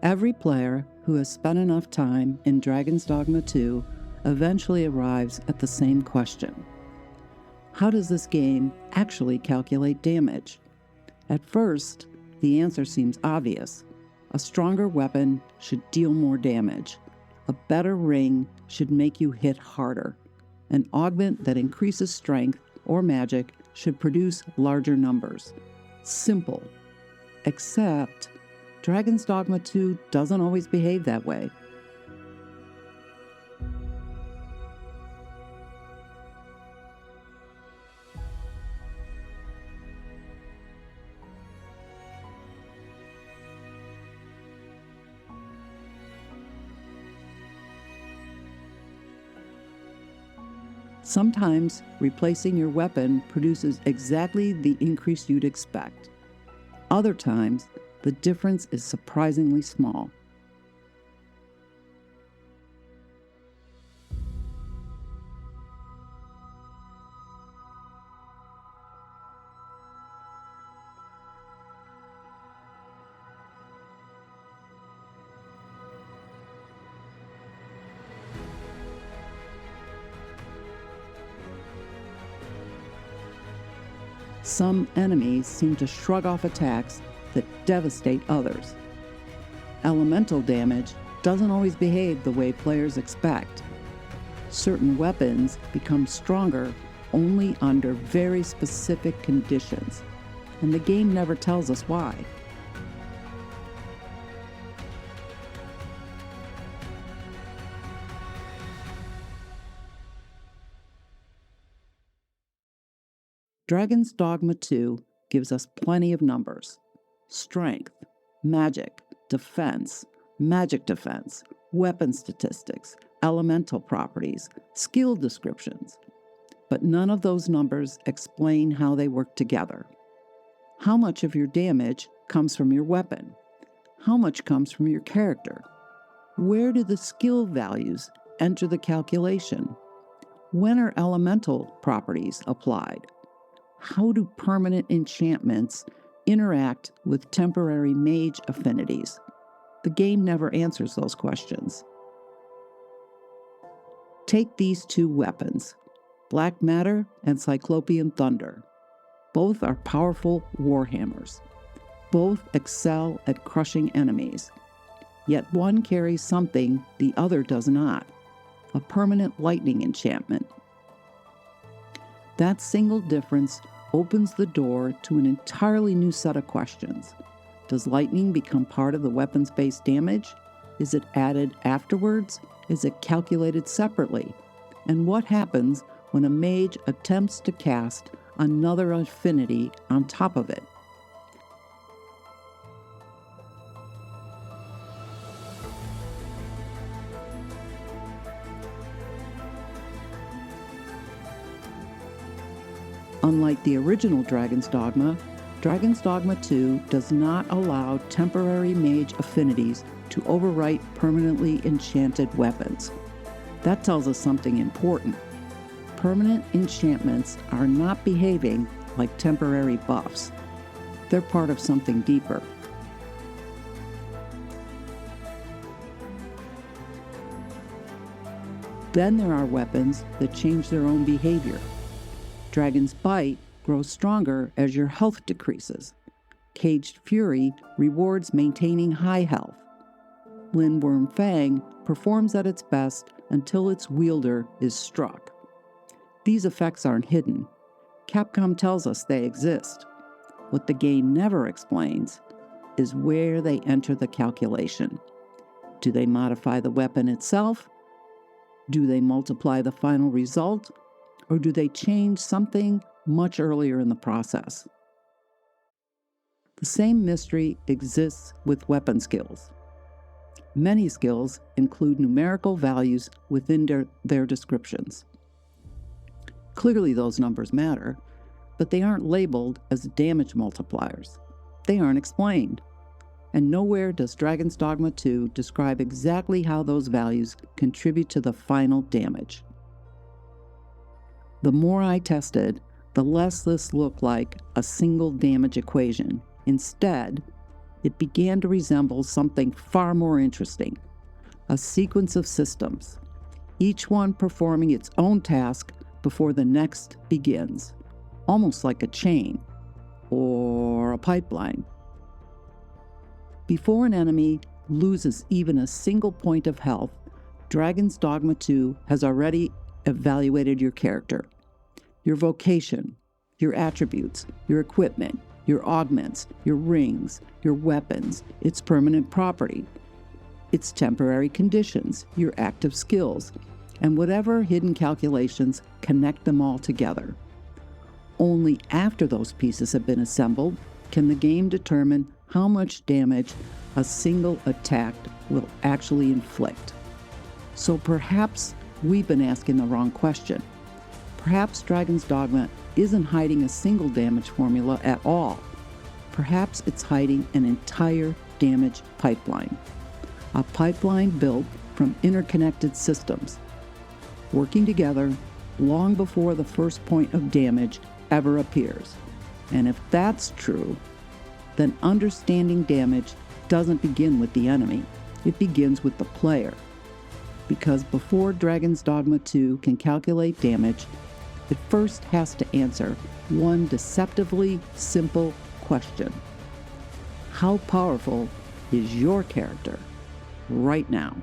Every player who has spent enough time in Dragon's Dogma 2 eventually arrives at the same question. How does this game actually calculate damage? At first, the answer seems obvious. A stronger weapon should deal more damage. A better ring should make you hit harder. An augment that increases strength or magic should produce larger numbers. Simple. Except, Dragon's Dogma 2 doesn't always behave that way. Sometimes replacing your weapon produces exactly the increase you'd expect. Other times, the difference is surprisingly small. Some enemies seem to shrug off attacks that devastate others. Elemental damage doesn't always behave the way players expect. Certain weapons become stronger only under very specific conditions, and the game never tells us why. Dragon's Dogma 2 gives us plenty of numbers. Strength, magic, defense, magic defense, weapon statistics, elemental properties, skill descriptions. But none of those numbers explain how they work together. How much of your damage comes from your weapon? How much comes from your character? Where do the skill values enter the calculation? When are elemental properties applied? How do permanent enchantments interact with temporary mage affinities? The game never answers those questions. Take these two weapons, Black Matter and Cyclopean Thunder. Both are powerful warhammers. Both excel at crushing enemies. Yet one carries something the other does not, a permanent lightning enchantment. That single difference opens the door to an entirely new set of questions. Does lightning become part of the weapon's base damage? Is it added afterwards? Is it calculated separately? And what happens when a mage attempts to cast another affinity on top of it? Unlike the original Dragon's Dogma 2 does not allow temporary mage affinities to overwrite permanently enchanted weapons. That tells us something important. Permanent enchantments are not behaving like temporary buffs. They're part of something deeper. Then there are weapons that change their own behavior. Dragon's Bite grows stronger as your health decreases. Caged Fury rewards maintaining high health. Lindworm Fang performs at its best until its wielder is struck. These effects aren't hidden. Capcom tells us they exist. What the game never explains is where they enter the calculation. Do they modify the weapon itself? Do they multiply the final result? Or do they change something much earlier in the process? The same mystery exists with weapon skills. Many skills include numerical values within their descriptions. Clearly those numbers matter, but they aren't labeled as damage multipliers. They aren't explained. And nowhere does Dragon's Dogma 2 describe exactly how those values contribute to the final damage. The more I tested, the less this looked like a single damage equation. Instead, it began to resemble something far more interesting, a sequence of systems, each one performing its own task before the next begins, almost like a chain or a pipeline. Before an enemy loses even a single point of health, Dragon's Dogma 2 has already evaluated your character, your vocation, your attributes, your equipment, your augments, your rings, your weapons, its permanent property, its temporary conditions, your active skills, and whatever hidden calculations connect them all together. Only after those pieces have been assembled can the game determine how much damage a single attack will actually inflict. So perhaps we've been asking the wrong question. Perhaps Dragon's Dogma isn't hiding a single damage formula at all. Perhaps it's hiding an entire damage pipeline. A pipeline built from interconnected systems, working together long before the first point of damage ever appears. And if that's true, then understanding damage doesn't begin with the enemy. It begins with the player. Because before Dragon's Dogma 2 can calculate damage, it first has to answer one deceptively simple question. How powerful is your character right now?